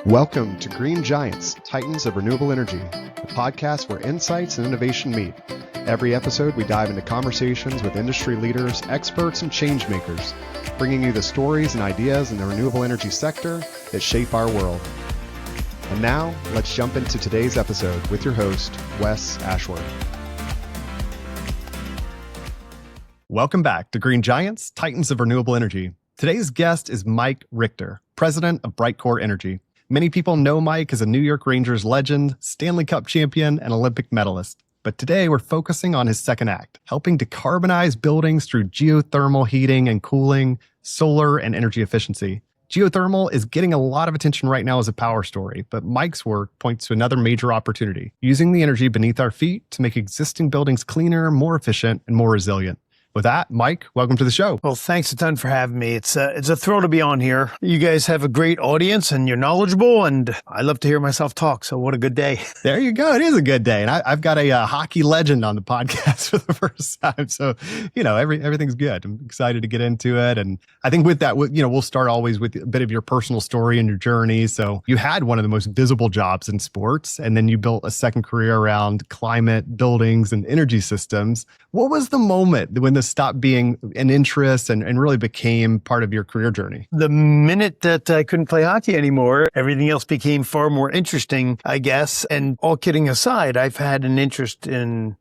Welcome to Green Giants, Titans of Renewable Energy, the podcast where insights and innovation meet. Every episode, we dive into conversations with industry leaders, experts, and change makers, bringing you the stories and ideas in the renewable energy sector that shape our world. And now, let's jump into today's episode with your host, Wes Ashworth. Welcome back to Green Giants, Titans of Renewable Energy. Today's guest is Mike Richter, president of Brightcore Energy. Many people know Mike as a New York Rangers legend, Stanley Cup champion, and Olympic medalist. But today we're focusing on his second act, helping decarbonize buildings through geothermal heating and cooling, solar, and energy efficiency. Geothermal is getting a lot of attention right now as a power story, but Mike's work points to another major opportunity, using the energy beneath our feet to make existing buildings cleaner, more efficient, and more resilient. With that, Mike, welcome to the show. Well, thanks a ton for having me. It's a thrill to be on here. You guys have a great audience and you're knowledgeable, and I love to hear myself talk. So what a good day. There you go. It is a good day. And I've got a hockey legend on the podcast for the first time. So, everything's good. I'm excited to get into it. And I think with that, we'll start always with a bit of your personal story and your journey. So you had one of the most visible jobs in sports, and then you built a second career around climate, buildings, and energy systems. What was the moment when this stopped being an interest and really became part of your career journey? The minute that I couldn't play hockey anymore, everything else became far more interesting, I guess. And all kidding aside, I've had an interest in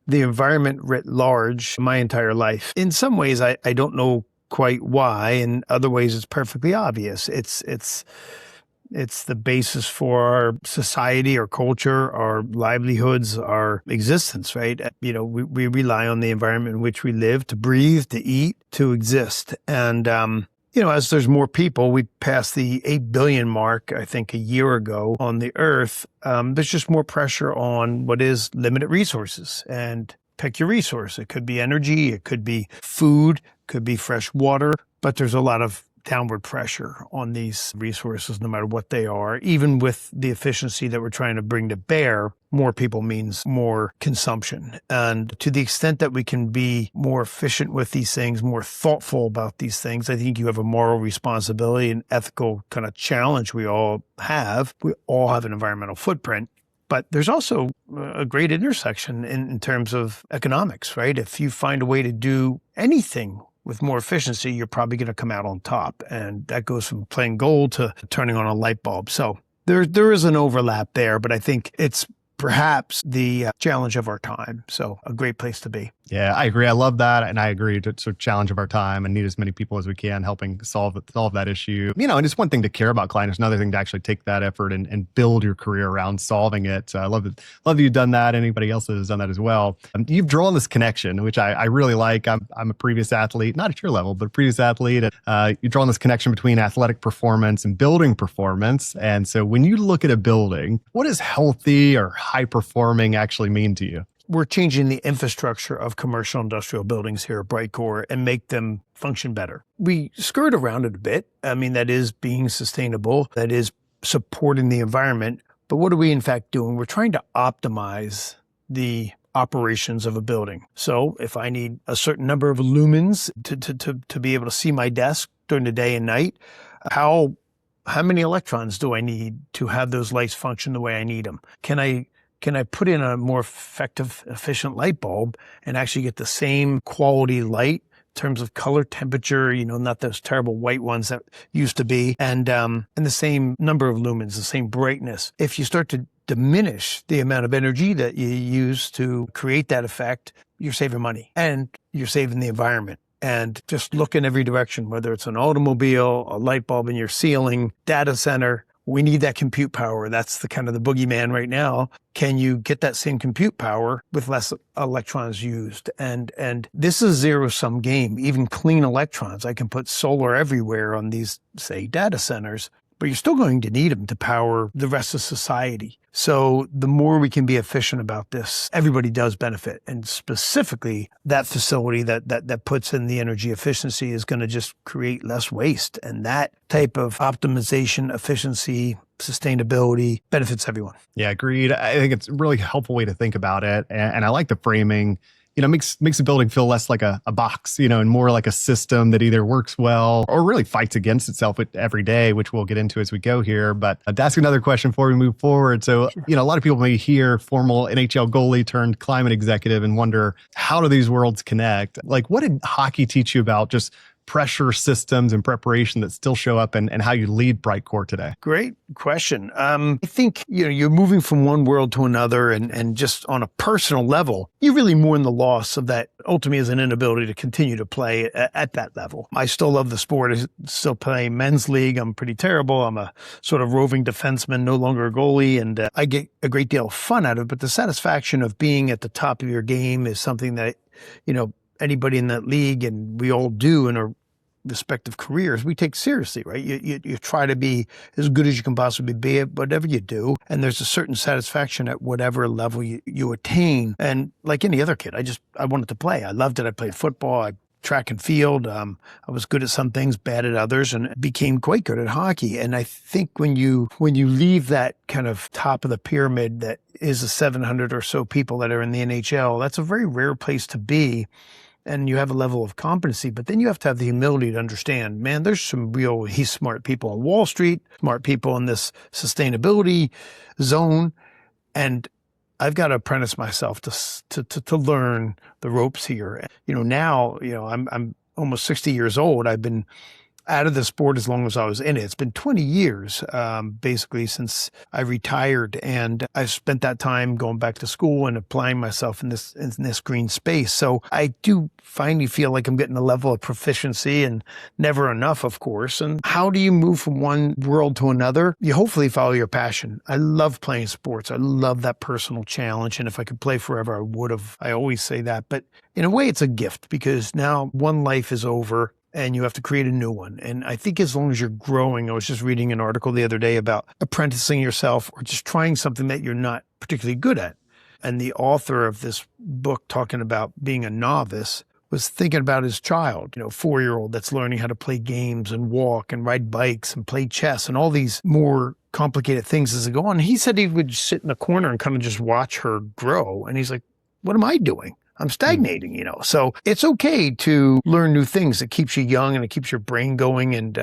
the environment writ large my entire life. In some ways, I don't know quite why. In other ways, it's perfectly obvious. It's the basis for our society, our culture, our livelihoods, our existence, right? We rely on the environment in which we live to breathe, to eat, to exist. And, as there's more people, we passed the 8 billion mark, I think, a year ago on the earth. There's just more pressure on what is limited resources. And pick your resource. It could be energy, it could be food, it could be fresh water, but there's a lot of downward pressure on these resources, no matter what they are. Even with the efficiency that we're trying to bring to bear, more people means more consumption. And to the extent that we can be more efficient with these things, more thoughtful about these things, I think you have a moral responsibility and ethical kind of challenge we all have. We all have an environmental footprint. But there's also a great intersection in terms of economics, right? If you find a way to do anything with more efficiency, you're probably going to come out on top. And that goes from plain gold to turning on a light bulb. So there is an overlap there, but I think it's perhaps the challenge of our time. So a great place to be. Yeah, I agree. I love that. And I agree. It's a challenge of our time and need as many people as we can helping solve that issue. And it's one thing to care about climate. It's another thing to actually take that effort and build your career around solving it. So I love that you've done that. Anybody else that has done that as well. You've drawn this connection, which I really like. I'm a previous athlete, not at your level, but a previous athlete. You've drawn this connection between athletic performance and building performance. And so when you look at a building, what does healthy or high performing actually mean to you? We're changing the infrastructure of commercial industrial buildings here at Brightcore and make them function better. We skirt around it a bit. I mean, that is being sustainable. That is supporting the environment. But what are we in fact doing? We're trying to optimize the operations of a building. So if I need a certain number of lumens to be able to see my desk during the day and night, how many electrons do I need to have those lights function the way I need them? Can I put in a more effective, efficient light bulb and actually get the same quality light in terms of color, temperature, not those terrible white ones that used to be, and the same number of lumens, the same brightness. If you start to diminish the amount of energy that you use to create that effect, you're saving money and you're saving the environment. And just look in every direction, whether it's an automobile, a light bulb in your ceiling, data center. We need that compute power. That's the kind of the boogeyman right now. Can you get that same compute power with less electrons used? And this is a zero-sum game. Even clean electrons, I can put solar everywhere on these, say, data centers, but you're still going to need them to power the rest of society. So the more we can be efficient about this, everybody does benefit. And specifically, that facility that puts in the energy efficiency is going to just create less waste. And that type of optimization, efficiency, sustainability benefits everyone. Yeah, agreed. I think it's a really helpful way to think about it. And I like the framing makes a building feel less like a box, and more like a system that either works well or really fights against itself every day, which we'll get into as we go here. But to ask another question before we move forward. So, a lot of people may hear formal NHL goalie turned climate executive and wonder, how do these worlds connect? Like, what did hockey teach you about just pressure systems and preparation that still show up and how you lead Brightcore today? Great question. I think, you're moving from one world to another and just on a personal level, you really mourn the loss of that ultimately as an inability to continue to play at that level. I still love the sport. I still play men's league. I'm pretty terrible. I'm a sort of roving defenseman, no longer a goalie, and I get a great deal of fun out of it. But the satisfaction of being at the top of your game is something that, anybody in that league, and we all do in our respective careers, we take seriously, right? You try to be as good as you can possibly be at whatever you do. And there's a certain satisfaction at whatever level you attain. And like any other kid, I wanted to play. I loved it. I played football, track and field. I was good at some things, bad at others, and became quite good at hockey. And I think when you leave that kind of top of the pyramid that is the 700 or so people that are in the NHL, that's a very rare place to be. And you have a level of competency, but then you have to have the humility to understand, man, there's some really smart people on Wall Street, smart people in this sustainability zone. And I've got to apprentice myself to learn the ropes here. Now, I'm almost 60 years old. I've been out of the sport as long as I was in it. It's been 20 years, basically, since I retired. And I've spent that time going back to school and applying myself in this green space. So I do finally feel like I'm getting a level of proficiency, and never enough, of course. And how do you move from one world to another? You hopefully follow your passion. I love playing sports. I love that personal challenge. And if I could play forever, I would have. I always say that. But in a way, it's a gift, because now one life is over and you have to create a new one. And I think as long as you're growing, I was just reading an article the other day about apprenticing yourself or just trying something that you're not particularly good at. And the author of this book, talking about being a novice, was thinking about his child, 4-year-old that's learning how to play games and walk and ride bikes and play chess and all these more complicated things as they go on. He said he would sit in a corner and kind of just watch her grow. And he's like, what am I doing? I'm stagnating, So it's okay to learn new things. It keeps you young and it keeps your brain going. And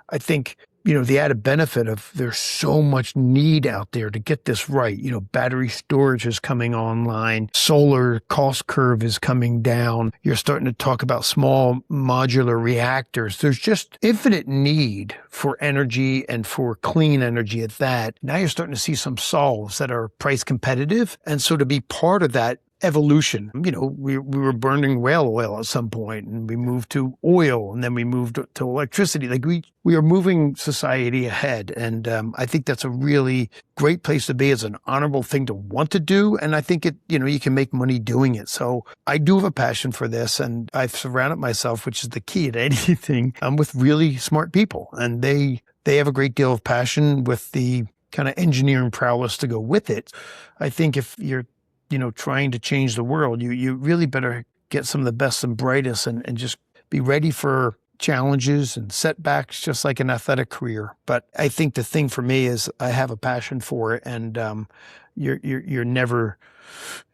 I think, the added benefit of there's so much need out there to get this right. Battery storage is coming online. Solar cost curve is coming down. You're starting to talk about small modular reactors. There's just infinite need for energy and for clean energy at that. Now you're starting to see some solves that are price competitive. And so to be part of that evolution, we were burning whale oil at some point, and we moved to oil, and then we moved to electricity. Like we are moving society ahead. And I think that's a really great place to be. It's an honorable thing to want to do. And I think you can make money doing it. So I do have a passion for this, and I've surrounded myself, which is the key to anything, with really smart people. And they have a great deal of passion with the kind of engineering prowess to go with it. I think if you're trying to change the world, you really better get some of the best and brightest and just be ready for challenges and setbacks, just like an athletic career. But I think the thing for me is I have a passion for it, and you're never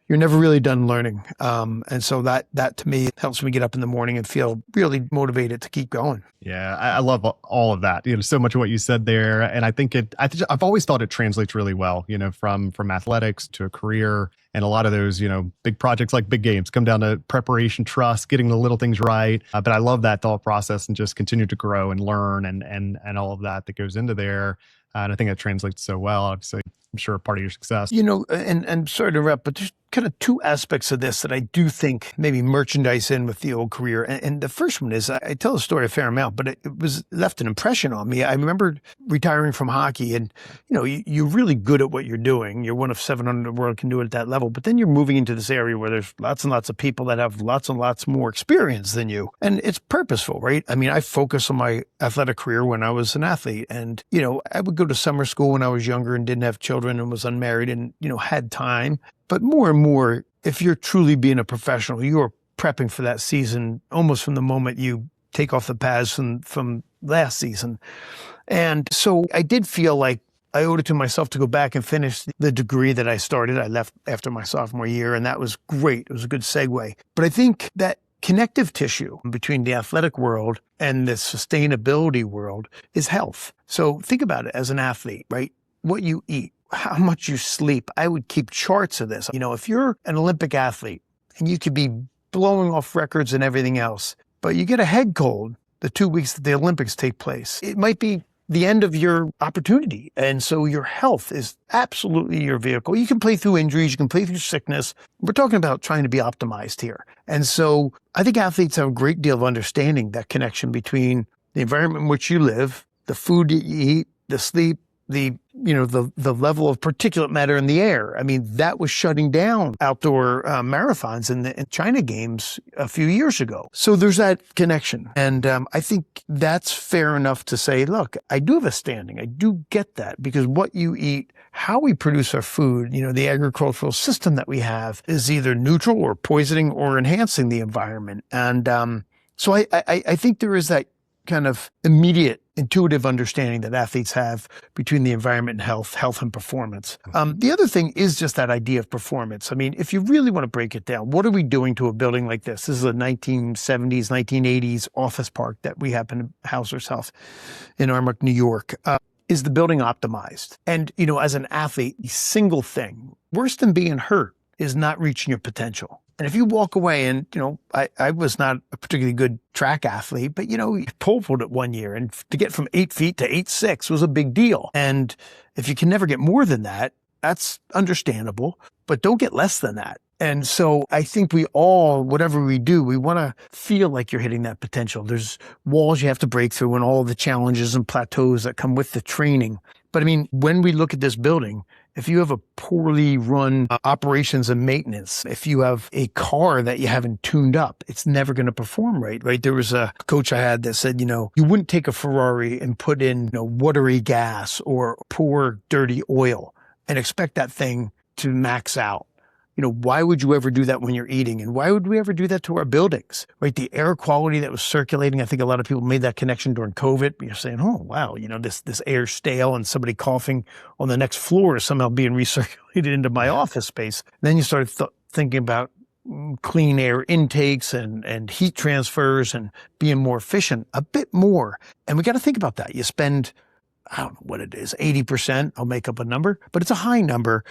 really done learning. And so that to me helps me get up in the morning and feel really motivated to keep going. Yeah, I love all of that. So much of what you said there, and I think I've always thought it translates really well. From athletics to a career, and a lot of those big projects like big games come down to preparation, trust, getting the little things right. But I love that thought process and just continue to grow and learn and all of that goes into there. And I think that translates so well. Obviously, I'm sure a part of your success. And sorry to interrupt, but there's kind of two aspects of this that I do think maybe merchandise in with the old career. And the first one is, I tell the story a fair amount, but it was left an impression on me. I remember retiring from hockey, and you're really good at what you're doing. You're one of 700 in the world can do it at that level. But then you're moving into this area where there's lots and lots of people that have lots and lots more experience than you. And it's purposeful, right? I mean, I focused on my athletic career when I was an athlete. And, I would go to summer school when I was younger and didn't have children and was unmarried and, had time. But more and more, if you're truly being a professional, you are prepping for that season almost from the moment you take off the pads from last season. And so I did feel like I owed it to myself to go back and finish the degree that I started. I left after my sophomore year, and that was great. It was a good segue. But I think that connective tissue between the athletic world and the sustainability world is health. So think about it as an athlete, right? What you eat, how much you sleep. I would keep charts of this. If you're an Olympic athlete and you could be blowing off records and everything else, but you get a head cold the 2 weeks that the Olympics take place, it might be the end of your opportunity. And so your health is absolutely your vehicle. You can play through injuries, you can play through sickness. We're talking about trying to be optimized here. And so I think athletes have a great deal of understanding that connection between the environment in which you live, the food that you eat, the sleep, the level of particulate matter in the air. I mean, that was shutting down outdoor marathons in the China Games a few years ago. So there's that connection. And I think that's fair enough to say, look, I do have a standing. I do get that, because what you eat, how we produce our food, the agricultural system that we have is either neutral or poisoning or enhancing the environment. And so I think there is that kind of immediate intuitive understanding that athletes have between the environment and health and performance. The other thing is just that idea of performance. I mean, if you really want to break it down, what are we doing to a building like this? This is a 1970s, 1980s office park that we happen to house ourselves in Armonk, New York. Is the building optimized? And, as an athlete, the single thing, worse than being hurt, is not reaching your potential. And if you walk away and, I was not a particularly good track athlete, but, pole vault it one year, and to get from 8 feet to 8.6 was a big deal. And if you can never get more than that, that's understandable, but don't get less than that. And so I think we all, whatever we do, we want to feel like you're hitting that potential. There's walls you have to break through and all the challenges and plateaus that come with the training. But I mean, when we look at this building, if you have a poorly run operations and maintenance, if you have a car that you haven't tuned up, it's never going to perform right? There was a coach I had that said, you wouldn't take a Ferrari and put in, watery gas or poor, dirty oil and expect that thing to max out. Why would you ever do that when you're eating? And why would we ever do that to our buildings, right? The air quality that was circulating, I think a lot of people made that connection during COVID. You're saying, oh, wow, this air's stale, and somebody coughing on the next floor is somehow being recirculated into my office space. And then you started thinking about clean air intakes and heat transfers and being more efficient, a bit more. And we got to think about that. You spend, I don't know what it is, 80%, I'll make up a number, but it's a high number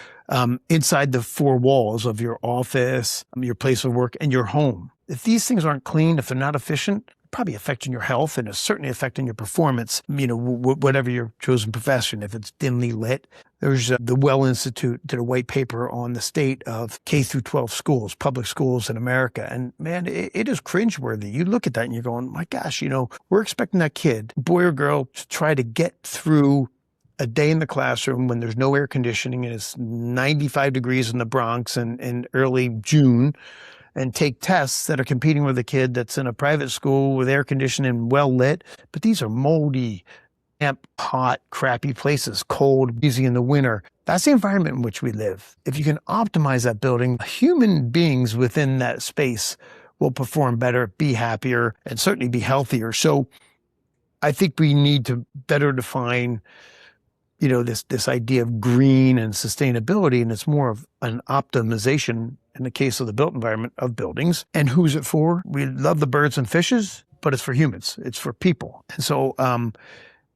inside the four walls of your office, your place of work, and your home. If these things aren't clean, if they're not efficient, probably affecting your health, and it's certainly affecting your performance, whatever your chosen profession, if it's dimly lit. There's the Well Institute did a white paper on the state of K through 12 schools, public schools in America. And man, it is cringeworthy. You look at that and you're going, my gosh, we're expecting that kid, boy or girl, to try to get through a day in the classroom when there's no air conditioning and it's 95 degrees in the Bronx in early June, and take tests that are competing with a kid that's in a private school with air conditioning, well lit. But these are moldy, damp, hot, crappy places, cold, breezy in the winter. That's the environment in which we live. If you can optimize that building, human beings within that space will perform better, be happier, and certainly be healthier. So I think we need to better define this idea of green and sustainability, and it's more of an optimization in the case of the built environment of buildings. And who's it for? We love the birds and fishes, but it's for humans. It's for people. And so,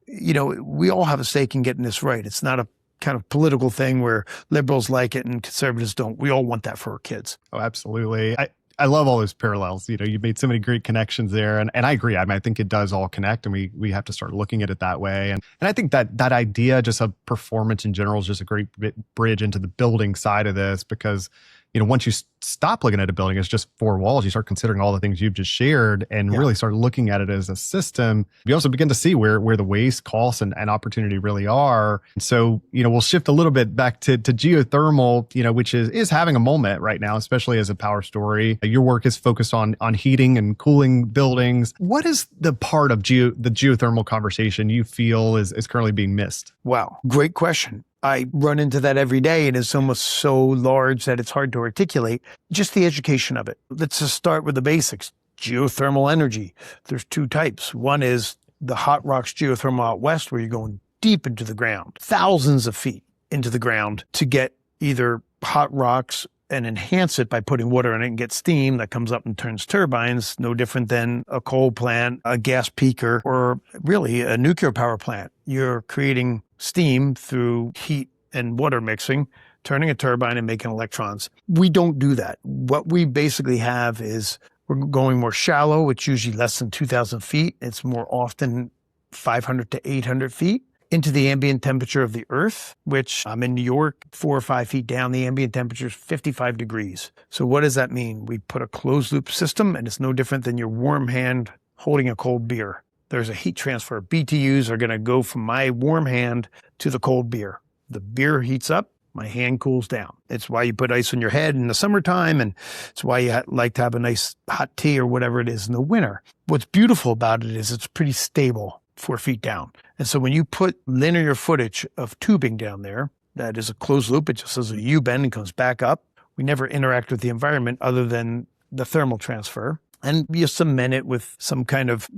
we all have a stake in getting this right. It's not a kind of political thing where liberals like it and conservatives don't. We all want that for our kids. Oh, absolutely. I love all those parallels. You made so many great connections there. And I agree. I think it does all connect, and we have to start looking at it that way. And I think that idea just of performance in general is just a great bridge into the building side of this, because once you stop looking at a building as just four walls, you start considering all the things you've just shared and really start looking at it as a system. You also begin to see where the waste, costs, and opportunity really are. And so, we'll shift a little bit back to geothermal, which is having a moment right now, especially as a power story. Your work is focused on heating and cooling buildings. What is the part of the geothermal conversation you feel is currently being missed? Wow, great question. I run into that every day, and it's almost so large that it's hard to articulate. Just the education of it. Let's just start with the basics. Geothermal energy. There's two types. One is the hot rocks geothermal out west, where you're going deep into the ground, thousands of feet into the ground to get either hot rocks and enhance it by putting water in it and get steam that comes up and turns turbines, no different than a coal plant, a gas peaker, or really a nuclear power plant. You're creating steam through heat and water mixing, turning a turbine and making electrons. We don't do that. What we basically have is we're going more shallow. It's usually less than 2,000 feet. It's more often 500 to 800 feet into the ambient temperature of the earth, which I'm in New York, 4 or 5 feet down, the ambient temperature is 55 degrees. So what does that mean? We put a closed loop system, and it's no different than your warm hand holding a cold beer. There's a heat transfer. BTUs are going to go from my warm hand to the cold beer. The beer heats up, my hand cools down. It's why you put ice on your head in the summertime, and it's why you like to have a nice hot tea or whatever it is in the winter. What's beautiful about it is it's pretty stable 4 feet down. And so when you put linear footage of tubing down there, that is a closed loop, it just has a U-bend and comes back up. We never interact with the environment other than the thermal transfer. And you cement it with some kind of,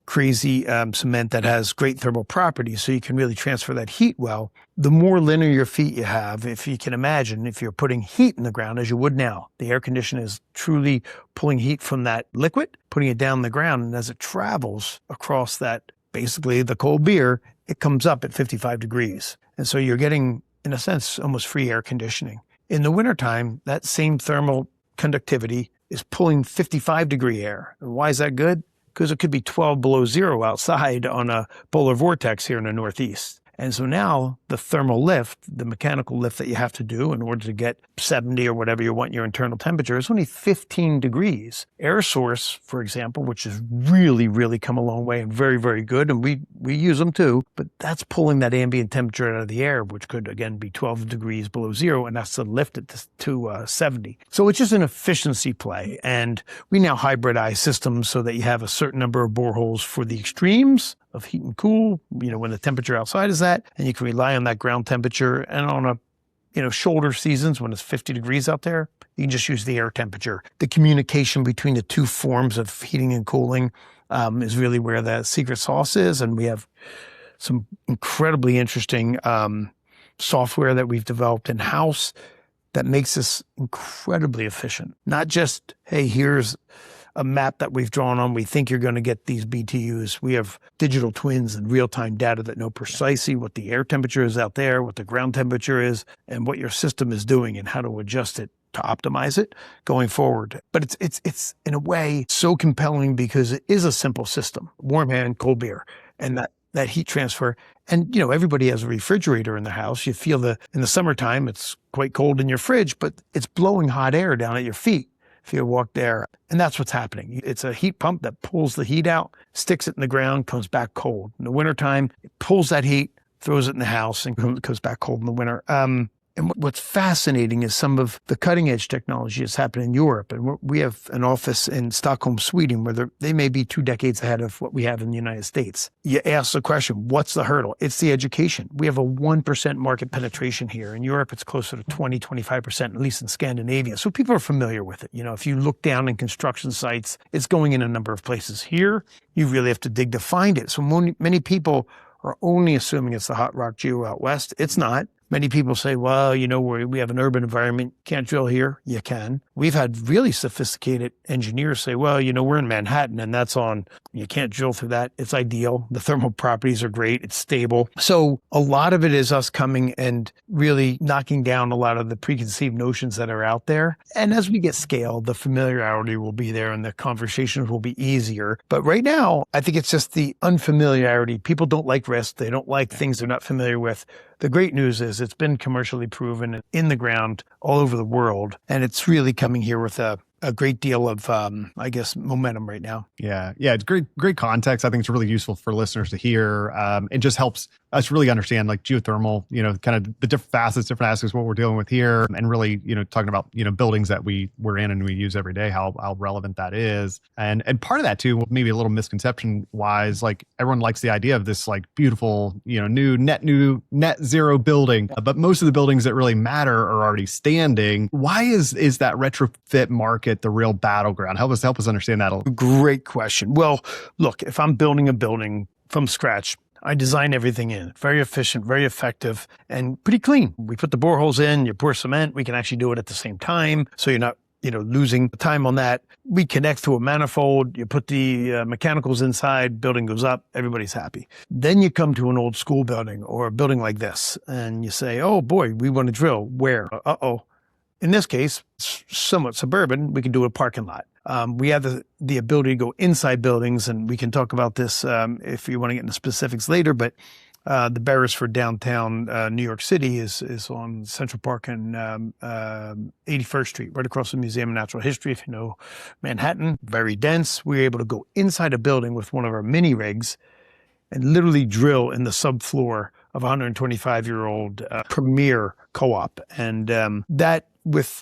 crazy cement that has great thermal properties so you can really transfer that heat well. The more linear feet you have, if you can imagine, if you're putting heat in the ground as you would now, the air conditioner is truly pulling heat from that liquid, putting it down the ground. And as it travels across that, basically the cold beer, it comes up at 55 degrees. And so you're getting, in a sense, almost free air conditioning. In the wintertime, that same thermal conductivity is pulling 55 degree air. And why is that good? Because it could be 12 below zero outside on a polar vortex here in the Northeast. And so now the thermal lift, the mechanical lift that you have to do in order to get 70 or whatever you want your internal temperature is only 15 degrees. Air source, for example, which has really, really come a long way and very, very good, and we use them too, but that's pulling that ambient temperature out of the air, which could, again, be 12 degrees below zero, and that's to lift it to 70. So it's just an efficiency play, and we now hybridize systems so that you have a certain number of boreholes for the extremes of heat and cool, when the temperature outside is that, and you can rely on that ground temperature. And on a, shoulder seasons when it's 50 degrees out there, you can just use the air temperature. The communication between the two forms of heating and cooling is really where the secret sauce is. And we have some incredibly interesting software that we've developed in-house that makes this incredibly efficient. Not just, hey, here's a map that we've drawn on, we think you're going to get these BTUs. We have digital twins and real-time data that know precisely what the air temperature is out there, what the ground temperature is, and what your system is doing and how to adjust it to optimize it going forward. But it's in a way so compelling because it is a simple system. Warm hand, cold beer, and that heat transfer. And, everybody has a refrigerator in the house. You feel in the summertime, it's quite cold in your fridge, but it's blowing hot air down at your feet if you walk there. And that's what's happening. It's a heat pump that pulls the heat out, sticks it in the ground, comes back cold. In the wintertime, it pulls that heat, throws it in the house, and comes back cold in the winter. And what's fascinating is some of the cutting edge technology that's happening in Europe. And we have an office in Stockholm, Sweden, where they may be 2 decades ahead of what we have in the United States. You ask the question, what's the hurdle? It's the education. We have a 1% market penetration here. In Europe, it's closer to 20, 25%, at least in Scandinavia. So people are familiar with it. If you look down in construction sites, it's going in a number of places. Here, you really have to dig to find it. So many people are only assuming it's the hot rock geo out west. It's not. Many people say, well, we have an urban environment, can't drill here. You can. We've had really sophisticated engineers say, well, we're in Manhattan and that's on, you can't drill through that. It's ideal. The thermal properties are great. It's stable. So a lot of it is us coming and really knocking down a lot of the preconceived notions that are out there. And as we get scale, the familiarity will be there and the conversations will be easier. But right now, I think it's just the unfamiliarity. People don't like risk. They don't like things they're not familiar with. The great news is it's been commercially proven in the ground all over the world, and it's really coming here with a great deal of, momentum right now. Yeah. It's great context. I think it's really useful for listeners to hear. It just helps us really understand like geothermal, kind of the different facets, different aspects of what we're dealing with here, and really, talking about, buildings that we're in and we use every day, how relevant that is. And part of that too, maybe a little misconception wise, like everyone likes the idea of this like beautiful, new net zero building, but most of the buildings that really matter are already standing. Why is that retrofit market the real battleground? Help us understand that a little. Great question. Well, look, if I'm building a building from scratch, I design everything in. Very efficient, very effective, and pretty clean. We put the boreholes in, you pour cement, we can actually do it at the same time, so you're not losing time on that. We connect through a manifold, you put the mechanicals inside, building goes up, everybody's happy. Then you come to an old school building or a building like this, and you say, oh boy, we want to drill. Where? In this case, it's somewhat suburban, we can do a parking lot. We have the ability to go inside buildings, and we can talk about this if you want to get into specifics later, but the Beresford downtown New York City is on Central Park and 81st Street, right across the Museum of Natural History. If you know Manhattan, very dense. We were able to go inside a building with one of our mini rigs and literally drill in the subfloor of a 125-year-old premier co-op. And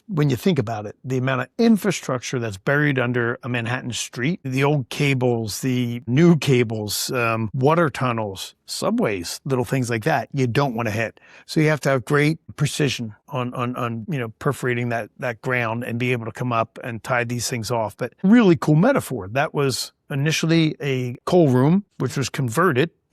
when you think about it, the amount of infrastructure that's buried under a Manhattan street, the old cables, the new cables, water tunnels, subways, little things like that, you don't want to hit. So you have to have great precision on perforating that ground and be able to come up and tie these things off. But really cool metaphor. That was initially a coal room, which was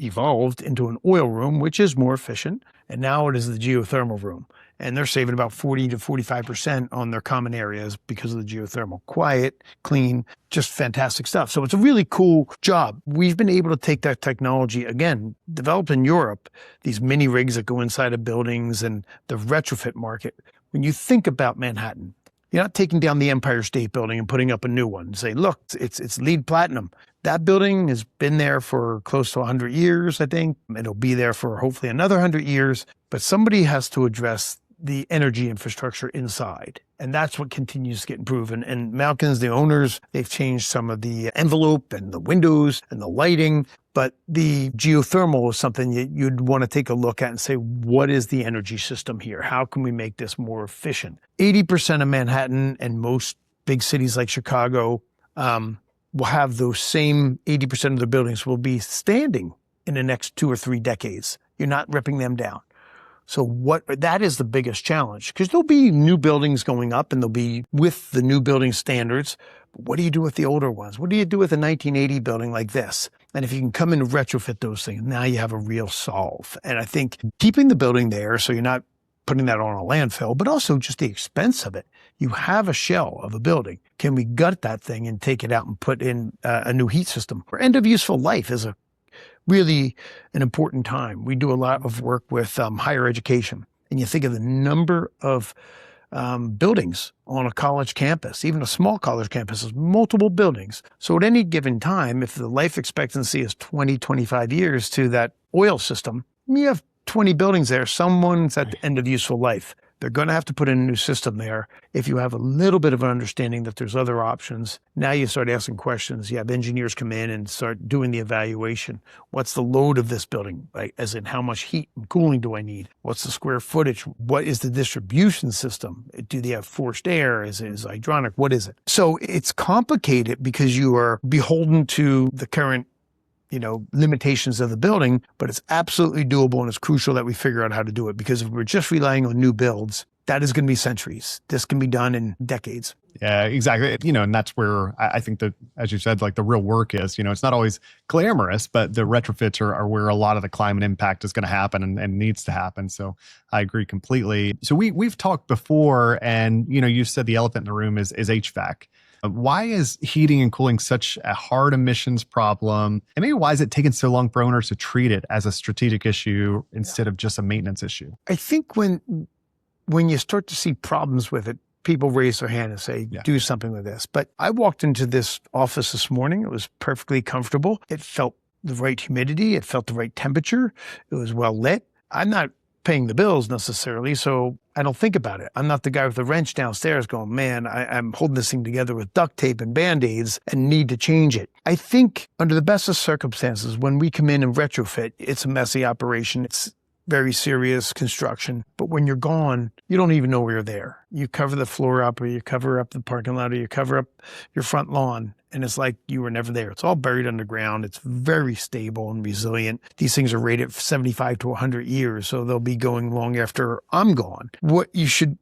evolved into an oil room, which is more efficient. And now it is the geothermal room. And they're saving about 40 to 45% on their common areas because of the geothermal. Quiet, clean, just fantastic stuff. So it's a really cool job. We've been able to take that technology, again, developed in Europe, these mini rigs that go inside of buildings and the retrofit market. When you think about Manhattan, you're not taking down the Empire State Building and putting up a new one and say, look, it's LEED Platinum. That building has been there for close to 100 years, I think. It'll be there for hopefully another 100 years. But somebody has to address the energy infrastructure inside. And that's what continues to get improved. And Malkin's, the owners, they've changed some of the envelope and the windows and the lighting. But the geothermal is something you'd want to take a look at and say, what is the energy system here? How can we make this more efficient? 80% of Manhattan and most big cities like Chicago will have those same 80% of their buildings will be standing in the next 2 or 3 decades. You're not ripping them down. So that is the biggest challenge, because there'll be new buildings going up and they'll be with the new building standards. But what do you do with the older ones? What do you do with a 1980 building like this? And if you can come in and retrofit those things, now you have a real solve. And I think keeping the building there so you're not putting that on a landfill, but also just the expense of it. You have a shell of a building. Can we gut that thing and take it out and put in a new heat system? Or end of useful life is really an important time. We do a lot of work with higher education. And you think of the number of buildings on a college campus, even a small college campus has multiple buildings. So at any given time, if the life expectancy is 20, 25 years to that oil system, you have 20 buildings there. Someone's at the end of useful life. They're going to have to put in a new system there. If you have a little bit of an understanding that there's other options, now you start asking questions. You have engineers come in and start doing the evaluation. What's the load of this building? Like, as in, how much heat and cooling do I need? What's the square footage? What is the distribution system? Do they have forced air? Is it hydronic? What is it? So it's complicated because you are beholden to the current limitations of the building, but it's absolutely doable, and it's crucial that we figure out how to do it, because if we're just relying on new builds, that is going to be centuries. This can be done in decades. Yeah, exactly. And that's where I think that, as you said, like the real work is, it's not always glamorous, but the retrofits are where a lot of the climate impact is going to happen and needs to happen. So I agree completely. So we've talked before, and, you said the elephant in the room is HVAC. Why is heating and cooling such a hard emissions problem? And maybe why is it taking so long for owners to treat it as a strategic issue instead of just a maintenance issue? I think when you start to see problems with it, people raise their hand and say, do something with this. But I walked into this office this morning. It was perfectly comfortable. It felt the right humidity. It felt the right temperature. It was well lit. I'm not paying the bills necessarily, so I don't think about it. I'm not the guy with the wrench downstairs going, man, I'm holding this thing together with duct tape and Band-Aids and need to change it. I think under the best of circumstances, when we come in and retrofit, it's a messy operation. It's very serious construction. But when you're gone, you don't even know you're there. You cover the floor up, or you cover up the parking lot, or you cover up your front lawn, and it's like you were never there. It's all buried underground. It's very stable and resilient. These things are rated for 75 to 100 years, so they'll be going long after I'm gone. What you should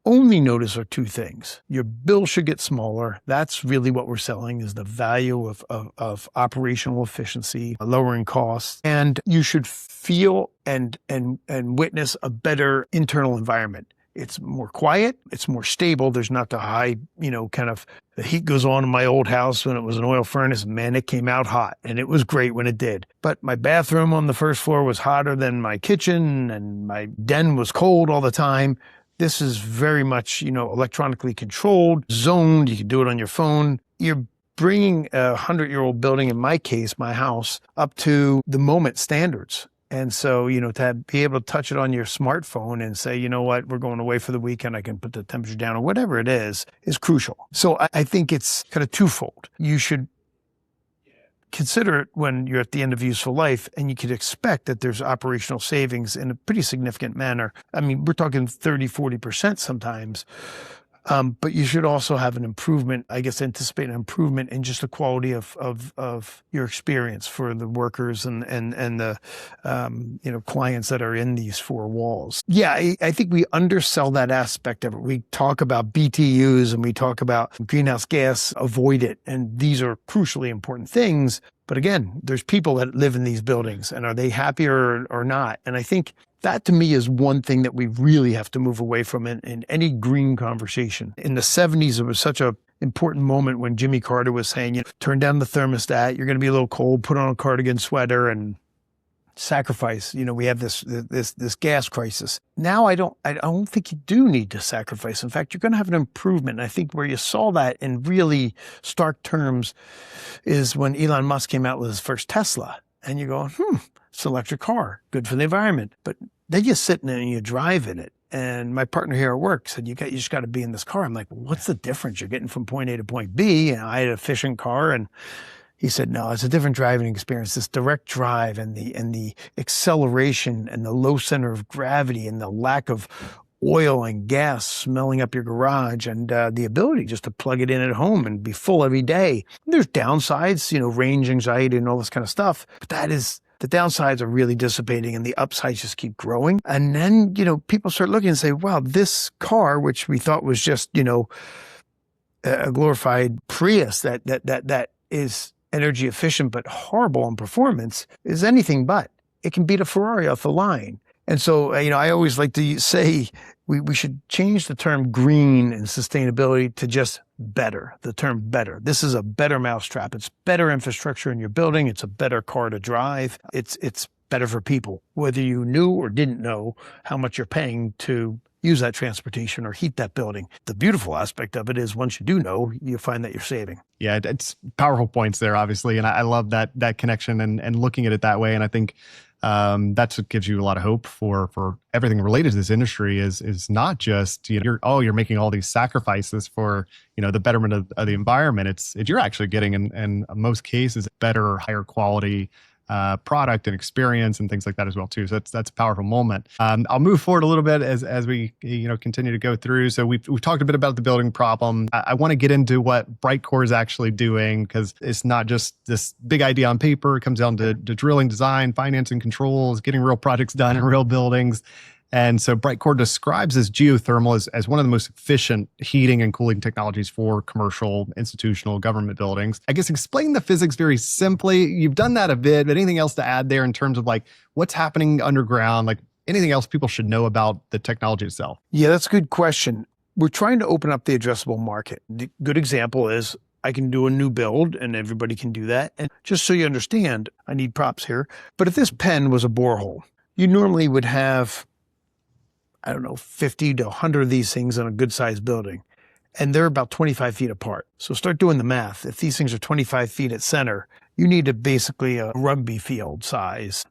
only notice are two things. Your bill should get smaller. That's really what we're selling, is the value of operational efficiency, lowering costs. And you should feel and witness a better internal environment. It's more quiet. It's more stable. There's not the high, kind of the heat goes on in my old house when it was an oil furnace. Man, it came out hot, and it was great when it did. But my bathroom on the first floor was hotter than my kitchen, and my den was cold all the time. This is very much, electronically controlled, zoned. You can do it on your phone. You're bringing a 100-year-old building, in my case, my house, up to the moment standards. And so, to be able to touch it on your smartphone and say, you know what, we're going away for the weekend, I can put the temperature down or whatever it is crucial. So I think it's kind of twofold. You should consider it when you're at the end of useful life, and you could expect that there's operational savings in a pretty significant manner. I mean, we're talking 30, 40% sometimes. But you should also have an improvement, anticipate an improvement in just the quality of your experience for the workers and the, clients that are in these four walls. Yeah, I think we undersell that aspect of it. We talk about BTUs and we talk about greenhouse gas avoided, and these are crucially important things. But again, there's people that live in these buildings, and are they happy or not? And I think that, to me, is one thing that we really have to move away from in any green conversation. In the 70s, it was such an important moment when Jimmy Carter was saying, turn down the thermostat, you're going to be a little cold, put on a cardigan sweater, and sacrifice. We have this gas crisis. Now I don't think you do need to sacrifice. In fact, you're going to have an improvement. And I think where you saw that in really stark terms is when Elon Musk came out with his first Tesla. And you go, it's an electric car, good for the environment. But then you sit in it and you drive in it. And my partner here at work said, you just got to be in this car. I'm like, well, what's the difference? You're getting from point A to point B. And I had an efficient car. And he said, no, it's a different driving experience. This direct drive and the acceleration and the low center of gravity and the lack of oil and gas smelling up your garage, and the ability just to plug it in at home and be full every day. There's downsides, range anxiety and all this kind of stuff. But the downsides are really dissipating and the upsides just keep growing. And then, people start looking and say, wow, this car, which we thought was just, a glorified Prius that is energy efficient but horrible on performance, is anything but. It can beat a Ferrari off the line. And so, I always like to say we should change the term green and sustainability to just better, the term better. This is a better mousetrap. It's better infrastructure in your building. It's a better car to drive. It's better for people, whether you knew or didn't know how much you're paying to use that transportation or heat that building. The beautiful aspect of it is once you do know, you find that you're saving. Yeah, it's powerful points there, obviously. And I love that connection and looking at it that way. And I think that's what gives you a lot of hope for everything related to this industry is not just, you're making all these sacrifices for, the betterment of the environment. It's you're actually getting in most cases better, higher quality product and experience and things like that as well too. So that's a powerful moment. I'll move forward a little bit as we continue to go through. So we've talked a bit about the building problem. I want to get into what Brightcore is actually doing, because it's not just this big idea on paper. It comes down to drilling, design, financing, controls, getting real projects done in real buildings. And so Brightcore describes this geothermal as one of the most efficient heating and cooling technologies for commercial, institutional, government buildings. I guess explain the physics very simply. You've done that a bit, but anything else to add there in terms of what's happening underground, anything else people should know about the technology itself? Yeah, that's a good question. We're trying to open up the addressable market. The good example is I can do a new build and everybody can do that. And just so you understand, I need props here. But if this pen was a borehole, you normally would have 50 to 100 of these things in a good sized building. And they're about 25 feet apart. So start doing the math. If these things are 25 feet at center, you need basically a rugby field size,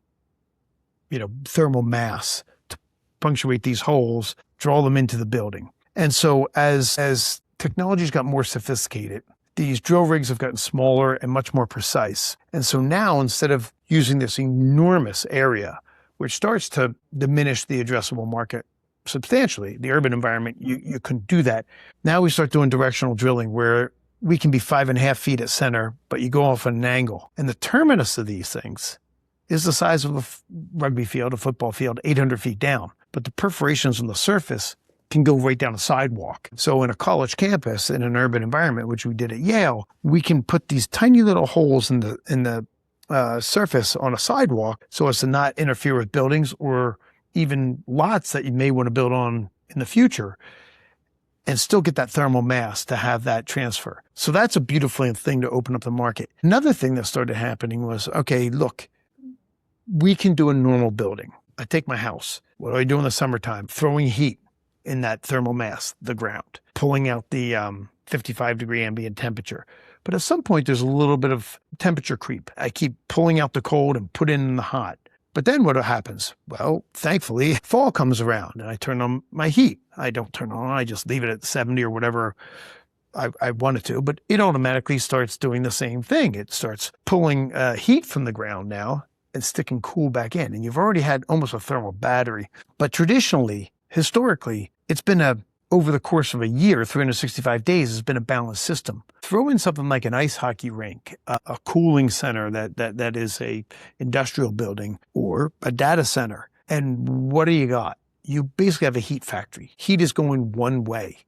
thermal mass to punctuate these holes, draw them into the building. And so as technology's got more sophisticated, these drill rigs have gotten smaller and much more precise. And so now, instead of using this enormous area, which starts to diminish the addressable market substantially, the urban environment, you can do that. Now we start doing directional drilling where we can be 5.5 feet at center, but you go off at an angle. And the terminus of these things is the size of a rugby field, a football field, 800 feet down. But the perforations on the surface can go right down a sidewalk. So in a college campus, in an urban environment, which we did at Yale, we can put these tiny little holes in the surface on a sidewalk so as to not interfere with buildings or even lots that you may want to build on in the future, and still get that thermal mass to have that transfer. So that's a beautiful thing to open up the market. Another thing that started happening was, okay, look, we can do a normal building. I take my house. What do I do in the summertime? Throwing heat in that thermal mass, the ground, pulling out the 55-degree ambient temperature. But at some point, there's a little bit of temperature creep. I keep pulling out the cold and put in the hot. But then what happens? Well, thankfully, fall comes around and I turn on my heat. I don't turn on, I just leave it at 70 or whatever I want it to, but it automatically starts doing the same thing. It starts pulling heat from the ground now and sticking cool back in. And you've already had almost a thermal battery. But traditionally, historically, it's been over the course of a year, 365 days, has been a balanced system. Throw in something like an ice hockey rink, a cooling center that is a industrial building, or a data center. And what do you got? You basically have a heat factory. Heat is going one way.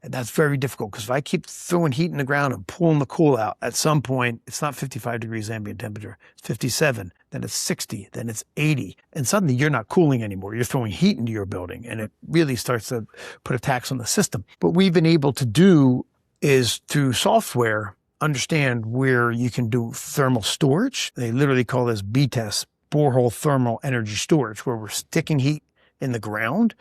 And that's very difficult because if I keep throwing heat in the ground and pulling the cool out, at some point, it's not 55 degrees ambient temperature, it's 57, then it's 60, then it's 80. And suddenly you're not cooling anymore. You're throwing heat into your building and it really starts to put a tax on the system. What we've been able to do is through software, understand where you can do thermal storage. They literally call this BTES, borehole thermal energy storage, where we're sticking heat in the ground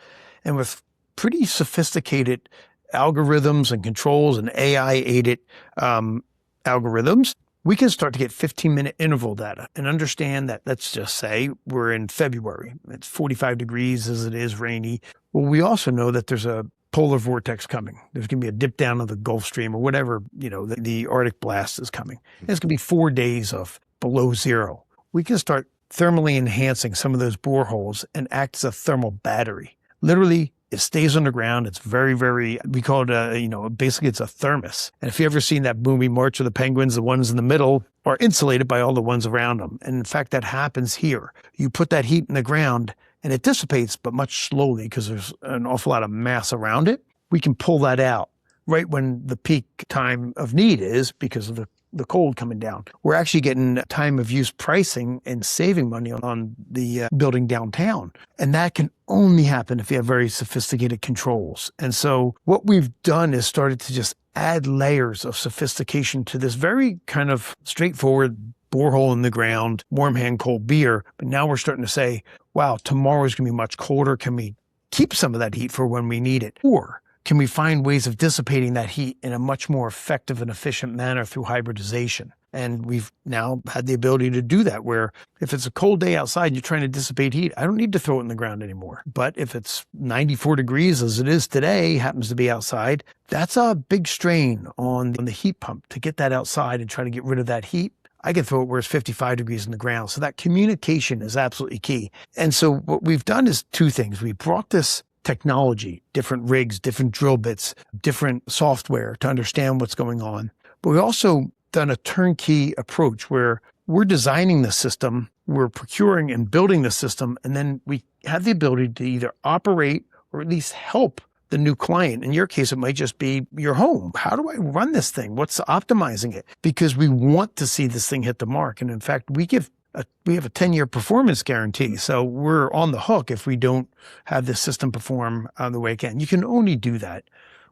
and with pretty sophisticated algorithms and controls and AI-aided algorithms, we can start to get 15-minute interval data and understand that, let's just say we're in February. It's 45 degrees as it is rainy. Well, we also know that there's a polar vortex coming. There's going to be a dip down of the Gulf Stream or whatever, the Arctic blast is coming. And it's going to be 4 days of below zero. We can start thermally enhancing some of those boreholes and act as a thermal battery. Literally, it stays underground. It's very, very, we call it, basically it's a thermos. And if you've ever seen that movie March of the Penguins, the ones in the middle are insulated by all the ones around them. And in fact, that happens here. You put that heat in the ground and it dissipates, but much slowly because there's an awful lot of mass around it. We can pull that out right when the peak time of need is because of the cold coming down. We're actually getting time of use pricing and saving money on the building downtown. And that can only happen if you have very sophisticated controls. And so what we've done is started to just add layers of sophistication to this very kind of straightforward borehole in the ground, warm hand, cold beer. But now we're starting to say, wow, tomorrow's going to be much colder. Can we keep some of that heat for when we need it? Or can we find ways of dissipating that heat in a much more effective and efficient manner through hybridization? And we've now had the ability to do that, where if it's a cold day outside and you're trying to dissipate heat, I don't need to throw it in the ground anymore. But if it's 94 degrees as it is today, happens to be outside, that's a big strain on the heat pump to get that outside and try to get rid of that heat. I can throw it where it's 55 degrees in the ground. So that communication is absolutely key. And so what we've done is two things. We brought this technology, different rigs, different drill bits, different software to understand what's going on. But we also done a turnkey approach where we're designing the system, we're procuring and building the system, and then we have the ability to either operate or at least help the new client. In your case, it might just be your home. How do I run this thing? What's optimizing it? Because we want to see this thing hit the mark. And in fact, we have a 10-year performance guarantee. So we're on the hook if we don't have this system perform the way it can. You can only do that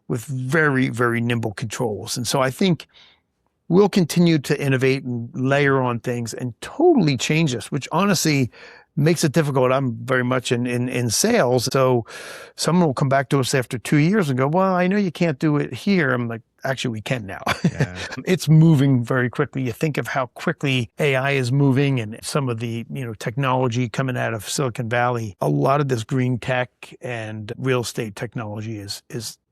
with very, very nimble controls. And so I think we'll continue to innovate and layer on things and totally change this, which honestly makes it difficult. I'm very much in sales. So someone will come back to us after 2 years and go, well, I know you can't do it here. I'm like, actually, we can now. Yeah. It's moving very quickly. You think of how quickly AI is moving and some of the technology coming out of Silicon Valley. A lot of this green tech and real estate technology is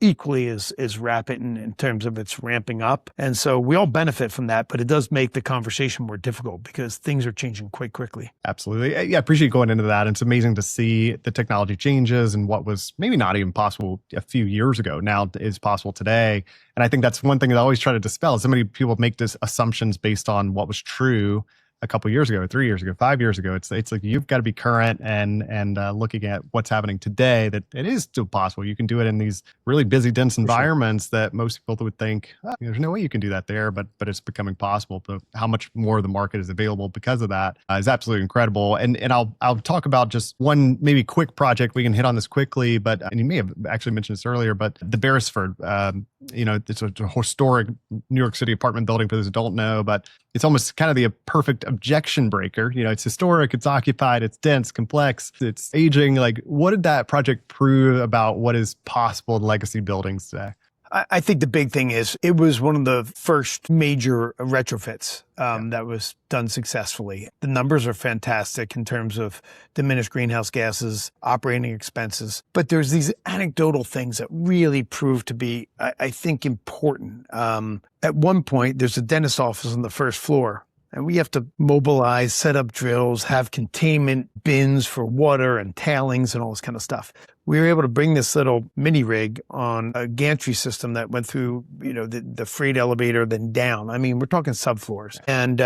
equally as rapid in terms of its ramping up. And so we all benefit from that, but it does make the conversation more difficult because things are changing quite quickly. Absolutely. Yeah, I appreciate going into that. It's amazing to see the technology changes and what was maybe not even possible a few years ago now is possible today. And I think that's one thing that I always try to dispel. So many people make these assumptions based on what was true a couple of years ago, 3 years ago, 5 years ago. It's like you've got to be current and looking at what's happening today, that it is still possible. You can do it in these really busy, dense environments that most people would think, there's no way you can do that there, but it's becoming possible. So how much more of the market is available because of that is absolutely incredible. And I'll talk about just one maybe quick project. We can hit on this quickly, but and you may have actually mentioned this earlier, but the Beresford, it's a historic New York City apartment building for those who don't know, but it's almost kind of the perfect objection breaker. It's historic, it's occupied, it's dense, complex, it's aging. Like, what did that project prove about what is possible in legacy buildings today? I think the big thing is it was one of the first major retrofits that was done successfully. The numbers are fantastic in terms of diminished greenhouse gases, operating expenses. But there's these anecdotal things that really prove to be, I think, important. At one point, there's a dentist's office on the first floor. And we have to mobilize, set up drills, have containment bins for water and tailings and all this kind of stuff. We were able to bring this little mini rig on a gantry system that went through, the freight elevator, then down. I mean, we're talking subfloors. And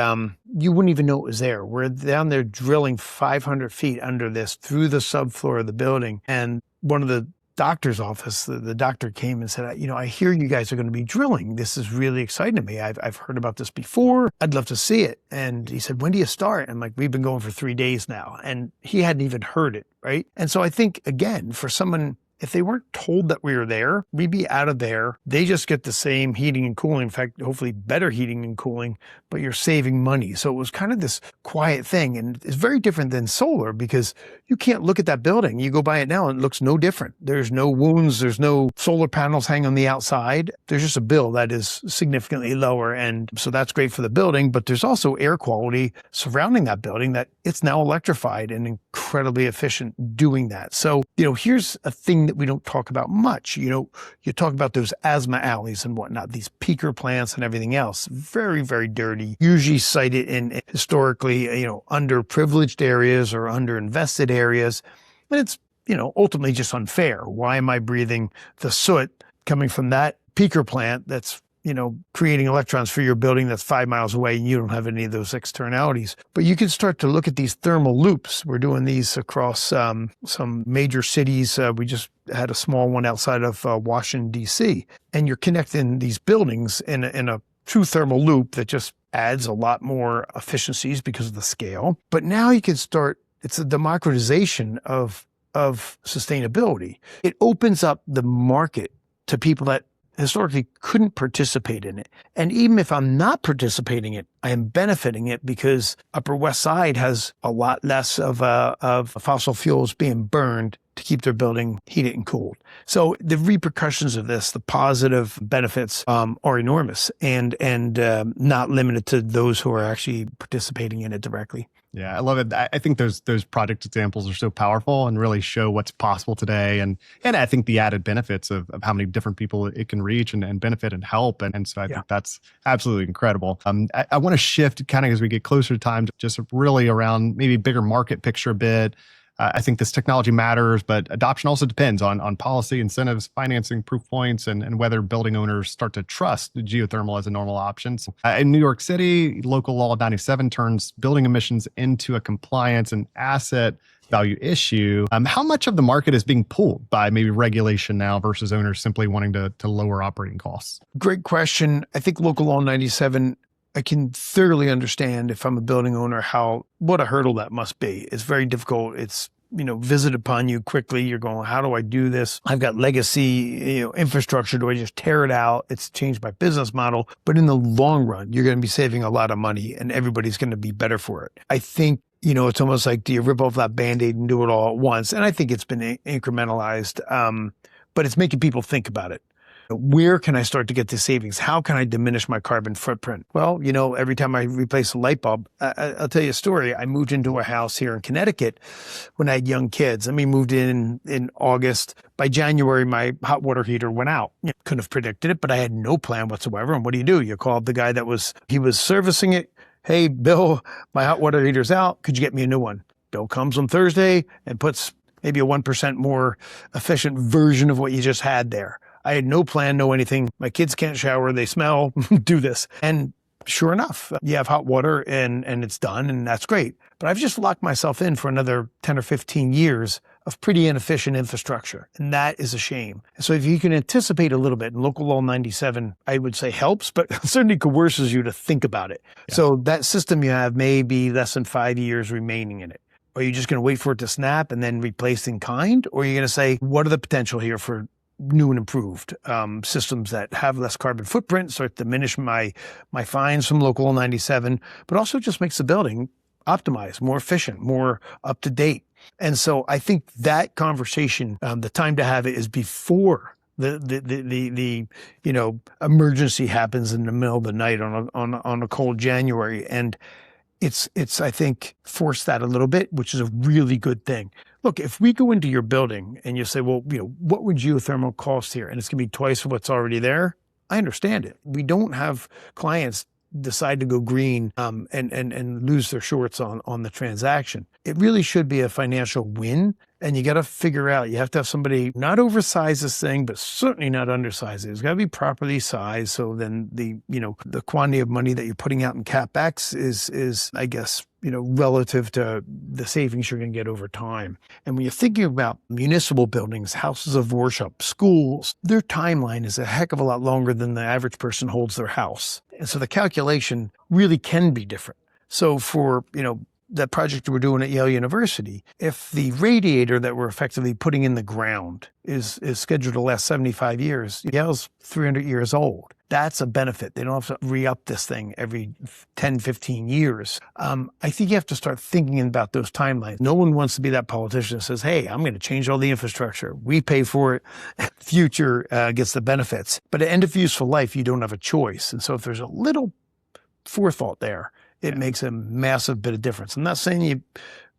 you wouldn't even know it was there. We're down there drilling 500 feet under this through the subfloor of the building. And one of the doctor's office, the doctor came and said, I hear you guys are going to be drilling. This is really exciting to me. I've heard about this before. I'd love to see it. And he said, when do you start? I'm like, we've been going for 3 days now. And he hadn't even heard it, right? And so I think, again, for someone, if they weren't told that we were there, we'd be out of there. They just get the same heating and cooling. In fact, hopefully better heating and cooling, but you're saving money. So it was kind of this quiet thing. And it's very different than solar because you can't look at that building. You go by it now and it looks no different. There's no wounds. There's no solar panels hanging on the outside. There's just a bill that is significantly lower. And so that's great for the building, but there's also air quality surrounding that building that it's now electrified and incredibly efficient doing that. So, here's a thing that we don't talk about much. You talk about those asthma alleys and whatnot, these peaker plants and everything else. Very, very dirty, usually sited in historically, underprivileged areas or underinvested areas. And it's, ultimately just unfair. Why am I breathing the soot coming from that peaker plant that's creating electrons for your building that's 5 miles away and you don't have any of those externalities? But you can start to look at these thermal loops. We're doing these across some major cities. We just had a small one outside of Washington, D.C. And you're connecting these buildings in a true thermal loop that just adds a lot more efficiencies because of the scale. But now you can start, it's a democratization of sustainability. It opens up the market to people that historically couldn't participate in it. And even if I'm not participating in it, I am benefiting it because Upper West Side has a lot less of fossil fuels being burned to keep their building heated and cooled. So the repercussions of this, the positive benefits are enormous and not limited to those who are actually participating in it directly. Yeah, I love it. I think those project examples are so powerful and really show what's possible today. And I think the added benefits of how many different people it can reach and benefit and help. And so I think that's absolutely incredible. I want to shift kind of as we get closer to time, just really around maybe bigger market picture a bit. I think this technology matters, but adoption also depends on policy, incentives, financing, proof points, and whether building owners start to trust geothermal as a normal option. So, in New York City, Local Law 97 turns building emissions into a compliance and asset value issue. How much of the market is being pulled by maybe regulation now versus owners simply wanting to lower operating costs? Great question. I think Local Law 97, I can thoroughly understand if I'm a building owner, what a hurdle that must be. It's very difficult. It's, visited upon you quickly. You're going, how do I do this? I've got legacy, infrastructure. Do I just tear it out? It's changed my business model. But in the long run, you're going to be saving a lot of money and everybody's going to be better for it. I think, it's almost like, do you rip off that Band-Aid and do it all at once? And I think it's been incrementalized, but it's making people think about it. Where can I start to get the savings? How can I diminish my carbon footprint? Well, every time I replace a light bulb, I'll tell you a story. I moved into a house here in Connecticut when I had young kids. Moved in August. By January, my hot water heater went out. Couldn't have predicted it, but I had no plan whatsoever. And what do? You call up the guy he was servicing it. Hey, Bill, my hot water heater's out. Could you get me a new one? Bill comes on Thursday and puts maybe a 1% more efficient version of what you just had there. I had no plan, no anything. My kids can't shower. They smell. Do this. And sure enough, you have hot water and it's done, and that's great. But I've just locked myself in for another 10 or 15 years of pretty inefficient infrastructure. And that is a shame. So if you can anticipate a little bit, and Local Law 97, I would say helps, but certainly coerces you to think about it. Yeah. So that system you have may be less than 5 years remaining in it. Are you just going to wait for it to snap and then replace in kind? Or are you going to say, what are the potential here for new and improved systems that have less carbon footprint, start to diminish my fines from Local Law 97, but also just makes the building optimized, more efficient, more up to date. And so I think that conversation, the time to have it is before the emergency happens in the middle of the night on a cold January. And it's I think forced that a little bit, which is a really good thing. Look, if we go into your building and you say, well, what would geothermal cost here? And it's going to be twice what's already there. I understand it. We don't have clients decide to go green and lose their shorts on the transaction. It really should be a financial win. And you got to figure out, you have to have somebody not oversize this thing, but certainly not undersize it. It's got to be properly sized. So then the quantity of money that you're putting out in CapEx is I guess, relative to the savings you're going to get over time. And when you're thinking about municipal buildings, houses of worship, schools, their timeline is a heck of a lot longer than the average person holds their house. And so the calculation really can be different. So for, that project we're doing at Yale University, if the radiator that we're effectively putting in the ground is scheduled to last 75 years, Yale's 300 years old. That's a benefit. They don't have to re-up this thing every 10, 15 years. I think you have to start thinking about those timelines. No one wants to be that politician that says, hey, I'm going to change all the infrastructure. We pay for it. Future gets the benefits. But at end of useful life, you don't have a choice. And so if there's a little forethought there, it makes a massive bit of difference. I'm not saying you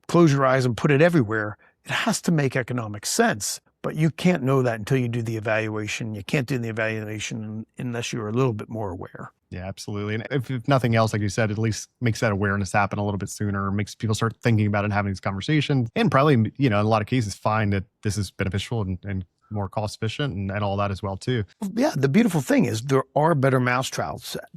close your eyes and put it everywhere. It has to make economic sense, but you can't know that until you do the evaluation. You can't do the evaluation unless you're a little bit more aware. Yeah, absolutely. And if nothing else, like you said, at least makes that awareness happen a little bit sooner, makes people start thinking about it and having these conversations, and probably, in a lot of cases, find that this is beneficial and more cost efficient and all that as well too. Yeah, the beautiful thing is there are better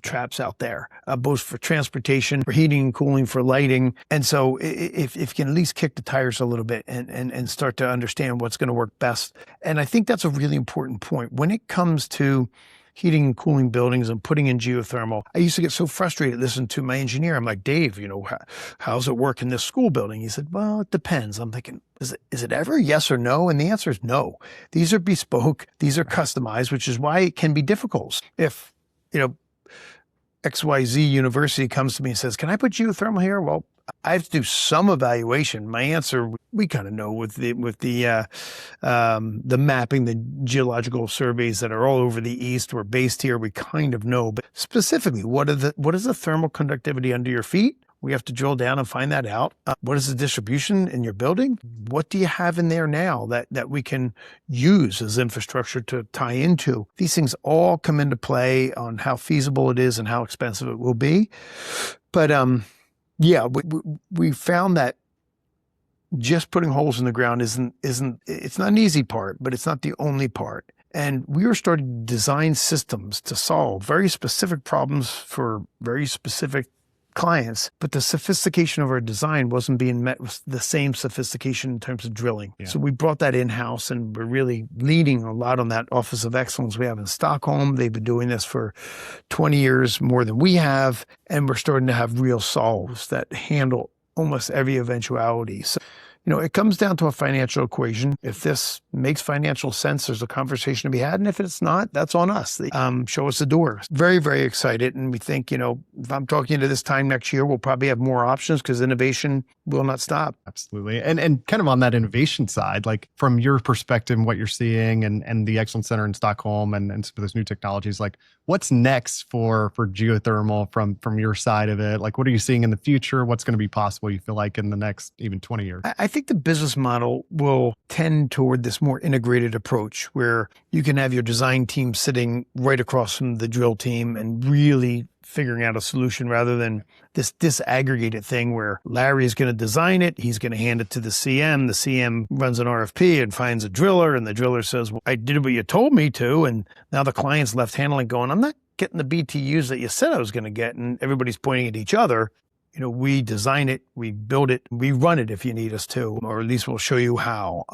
traps out there, both for transportation, for heating and cooling, for lighting. And so if you can at least kick the tires a little bit and start to understand what's going to work best. And I think that's a really important point. When it comes to heating and cooling buildings and putting in geothermal, I used to get so frustrated listening to my engineer. I'm like, Dave, how's it work in this school building? He said, well, it depends. I'm thinking, is it ever yes or no? And the answer is no. These are bespoke. These are customized, which is why it can be difficult. If, XYZ University comes to me and says, can I put geothermal here? Well, I have to do some evaluation. My answer, we kind of know with the mapping, the geological surveys that are all over the East. We're based here. We kind of know, but specifically, what is the thermal conductivity under your feet? We have to drill down and find that out. What is the distribution in your building? What do you have in there now that we can use as infrastructure to tie into? These things all come into play on how feasible it is and how expensive it will be. But yeah, we found that just putting holes in the ground isn't it's not an easy part, but it's not the only part. And we were starting to design systems to solve very specific problems for very specific clients, but the sophistication of our design wasn't being met with the same sophistication in terms of drilling. Yeah. So we brought that in-house, and we're really leading a lot on that Office of Excellence we have in Stockholm. They've been doing this for 20 years more than we have, and we're starting to have real solves that handle almost every eventuality. So, it comes down to a financial equation. If this makes financial sense, there's a conversation to be had. And if it's not, that's on us. Show us the door. Very, very excited. And we think, if I'm talking to this time next year, we'll probably have more options because innovation will not stop. Absolutely. And kind of on that innovation side, like from your perspective and what you're seeing and the Excellence Center in Stockholm and some of those new technologies, like what's next for geothermal from your side of it? Like, what are you seeing in the future? What's going to be possible, you feel like, in the next even 20 years? I think the business model will tend toward this more integrated approach where you can have your design team sitting right across from the drill team and really figuring out a solution rather than this disaggregated thing where Larry is going to design it. He's going to hand it to the CM. The CM runs an RFP and finds a driller, and the driller says, well, I did what you told me to. And now the client's left handling going, I'm not getting the BTUs that you said I was going to get, and everybody's pointing at each other. We design it, we build it, we run it if you need us to, or at least we'll show you how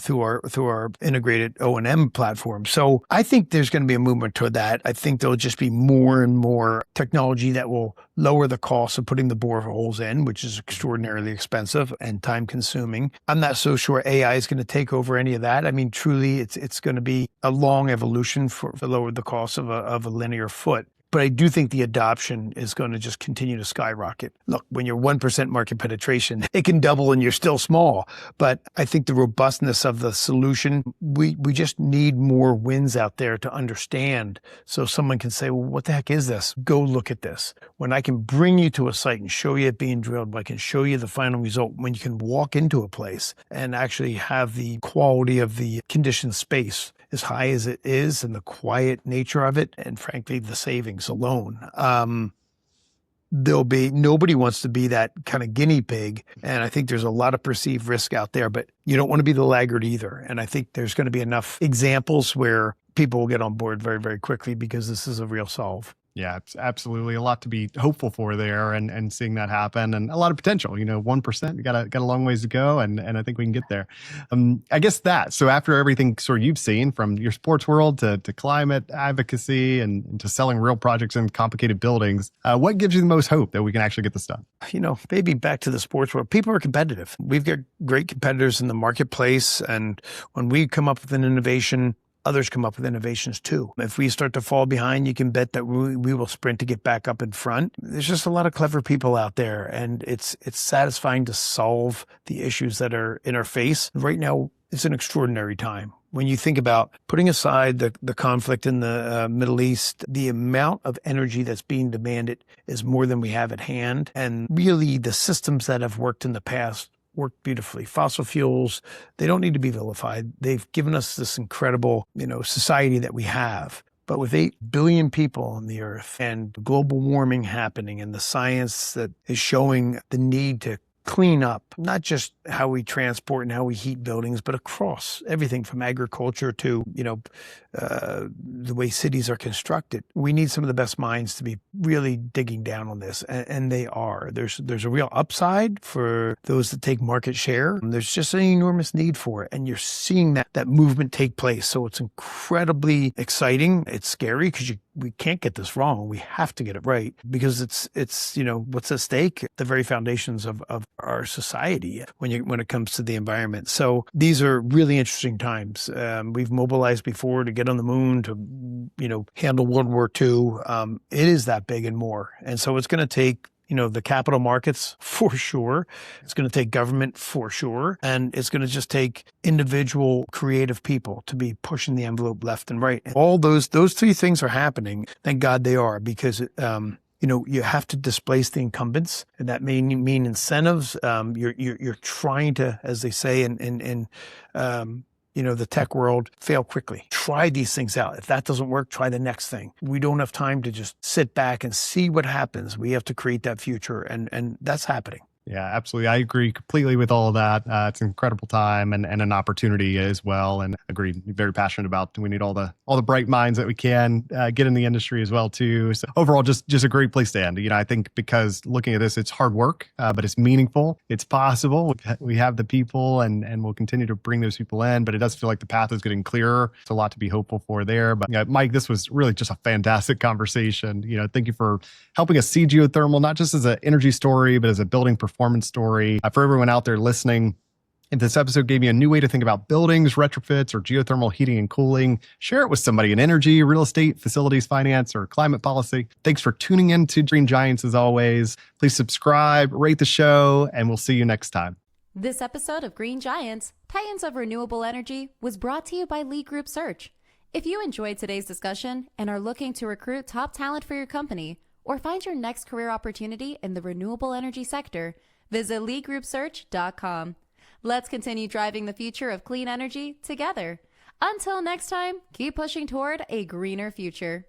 through our integrated O&M platform. So I think there's going to be a movement toward that. I think there'll just be more and more technology that will lower the cost of putting the boreholes in, which is extraordinarily expensive and time consuming. I'm not so sure AI is going to take over any of that. I mean, truly, it's going to be a long evolution to lower the cost of a linear foot. But I do think the adoption is going to just continue to skyrocket. Look, when you're 1% market penetration, it can double and you're still small. But I think the robustness of the solution, we just need more wins out there to understand. So someone can say, well, what the heck is this? Go look at this. When I can bring you to a site and show you it being drilled, when I can show you the final result, when you can walk into a place and actually have the quality of the conditioned space as high as it is and the quiet nature of it, and frankly, the savings alone. Nobody wants to be that kind of guinea pig. And I think there's a lot of perceived risk out there, but you don't want to be the laggard either. And I think there's going to be enough examples where people will get on board very, very quickly because this is a real solve. Yeah, it's absolutely a lot to be hopeful for there, and seeing that happen, and a lot of potential. 1%, you got a long ways to go, and I think we can get there. I guess that. So after everything sort of you've seen from your sports world to climate advocacy and to selling real projects in complicated buildings, what gives you the most hope that we can actually get this done? Maybe back to the sports world. People are competitive. We've got great competitors in the marketplace, and when we come up with an innovation, others come up with innovations too. If we start to fall behind, you can bet that we will sprint to get back up in front. There's just a lot of clever people out there, and it's satisfying to solve the issues that are in our face. Right now, it's an extraordinary time. When you think about putting aside the conflict in the Middle East, the amount of energy that's being demanded is more than we have at hand. And really, the systems that have worked in the past work beautifully. Fossil fuels, they don't need to be vilified. They've given us this incredible, society that we have. But with 8 billion people on the earth and global warming happening and the science that is showing the need to clean up, not just how we transport and how we heat buildings, but across everything from agriculture to, the way cities are constructed. We need some of the best minds to be really digging down on this, and they are. There's a real upside for those that take market share. There's just an enormous need for it, and you're seeing that movement take place. So it's incredibly exciting. It's scary because we can't get this wrong. We have to get it right because it's what's at stake, the very foundations of our society when it comes to the environment. So these are really interesting times. We've mobilized before to get on the moon, to handle World War II. It is that big and more. And so it's going to take the capital markets for sure. It's going to take government for sure. And it's going to just take individual creative people to be pushing the envelope left and right. And all those 3 things are happening. Thank God they are, because you have to displace the incumbents, and that may mean incentives. You're trying to, as they say in the tech world, fail quickly. Try these things out. If that doesn't work, try the next thing. We don't have time to just sit back and see what happens. We have to create that future, and that's happening. Yeah, absolutely. I agree completely with all of that. It's an incredible time and an opportunity as well. And agree, very passionate about, we need all the bright minds that we can get in the industry as well too. So overall, just a great place to end. I think because looking at this, it's hard work, but it's meaningful. It's possible. We have the people, and we'll continue to bring those people in, but it does feel like the path is getting clearer. It's a lot to be hopeful for there. But Mike, this was really just a fantastic conversation. Thank you for helping us see geothermal, not just as an energy story, but as a building performance story. For everyone out there listening, if this episode gave you a new way to think about buildings, retrofits, or geothermal heating and cooling, share it with somebody in energy, real estate, facilities, finance, or climate policy. Thanks for tuning in to Green Giants as always. Please subscribe, rate the show, and we'll see you next time. This episode of Green Giants, Titans of Renewable Energy, was brought to you by Lee Group Search. If you enjoyed today's discussion and are looking to recruit top talent for your company or find your next career opportunity in the renewable energy sector, visit LeeGroupSearch.com. Let's continue driving the future of clean energy together. Until next time, keep pushing toward a greener future.